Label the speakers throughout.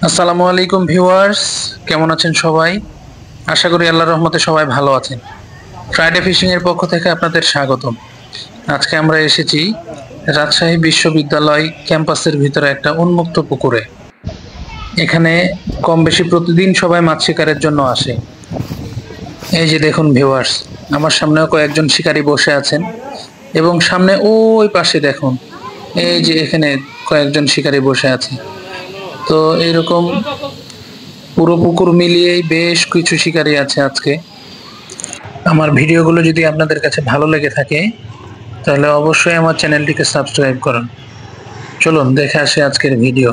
Speaker 1: আসসালামু আলাইকুম ভিউয়ার্স, কেমন আছেন সবাই? আশা করি আল্লাহর রহমতে সবাই ভালো আছেন। ফ্রাইডে ফিশিং এর পক্ষ থেকে আপনাদের স্বাগতম। আজকে আমরা এসেছি রাজশাহী বিশ্ববিদ্যালয় ক্যাম্পাসের ভিতরে একটা উন্মুক্ত পুকুরে। এখানে কম বেশি প্রতিদিন সবাই মাছ শিকারের জন্য আসে। এই যে দেখুন ভিউয়ার্স, আমার সামনেও কয়েকজন শিকারী বসে আছেন এবং সামনে ওই পাশে দেখুন, এই যে এখানে কয়েকজন শিকারী বসে আছে। তো এইরকম পুরো পুকুর মিলিয়েই বেশ কিছু শিকারী আছে আজকে। আমার ভিডিওগুলো যদি আপনাদের কাছে ভালো লেগে থাকে তাহলে অবশ্যই আমার চ্যানেলটিকে সাবস্ক্রাইব করুন। চলুন দেখে আসি আজকের ভিডিও।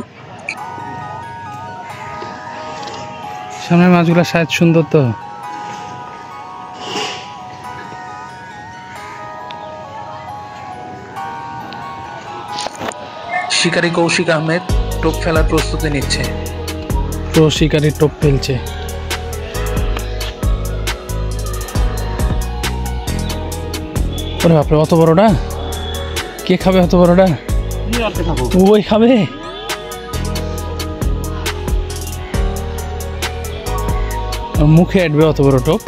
Speaker 2: সামনের মাছগুলো সাইজ সুন্দর তো।
Speaker 1: শিকারী কৌশিক আহমেদ টোপ ফেলার প্রস্তুতি নিচ্ছে।
Speaker 2: তো শিকারি টোপ ফেলছে। ওরে বাপরে, অত বড়টা কে খাবে? অত বড়টা ওই খাবে? মুখে আটবে অত বড় টোপ?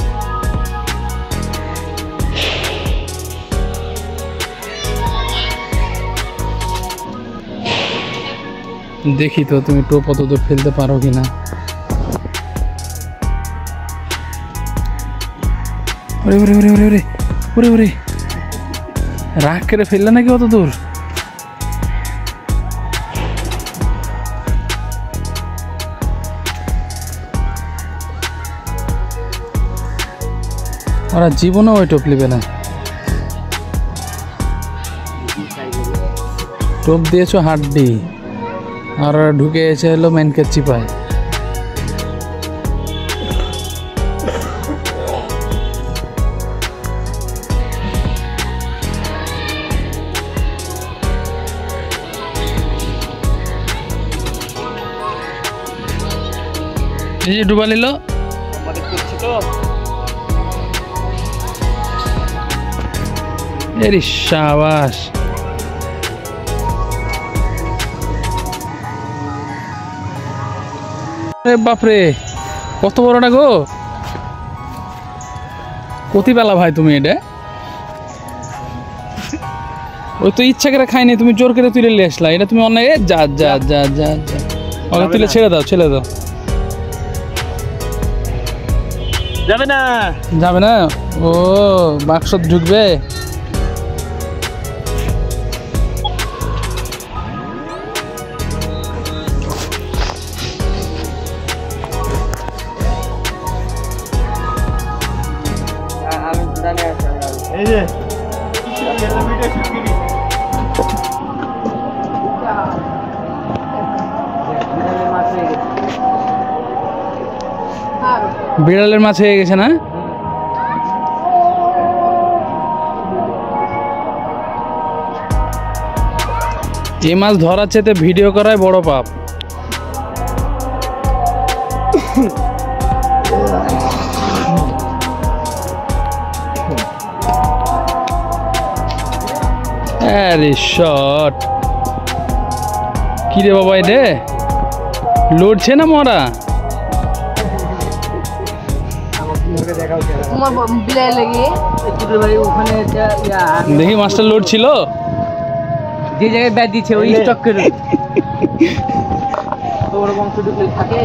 Speaker 2: দেখি তো তুমি টোপ অত দূর ফেলতে পারো কিনা। ওরে ওরে ওরে ওরে ওরে ওরে ওরে, রাগ করে ফেললে নাকি অত দূর? ওরা জীবনেও ওই টোপ নেবে না। টোপ দিয়েছো হাড্ডি, আর ওরা ঢুকে এসে হলো মেনকে চিপায়। এই যে ডুবা নিল। এরি সাবাস। বাপরে, কত বড়টা গো! কতি বেলা ভাই তুমি এটা? ওই তো ইচ্ছা করে খাইনি, তুমি জোর করে তুলে নিয়ে আসলা। এটা তুমি অন্যায়। যা যা যা যা যা, ওকে তুলে ছেড়ে দাও, ছেড়ে দাও।
Speaker 3: যাবে না,
Speaker 2: যাবে না? ও বাক্স ঢুকবে।
Speaker 3: এই যে
Speaker 2: বিড়ালের মাছ হয়ে গেছে না? এই মাছ ধরার চেয়ে ভিডিও করাই বড় পাপ। আরে শট কি রে বাবা, এটা লড়ছে না মরা? দেখি মাছটা লড়ছিল,
Speaker 4: যে জায়গায় ব্যাট দিচ্ছে ওই স্টক করে থাকে।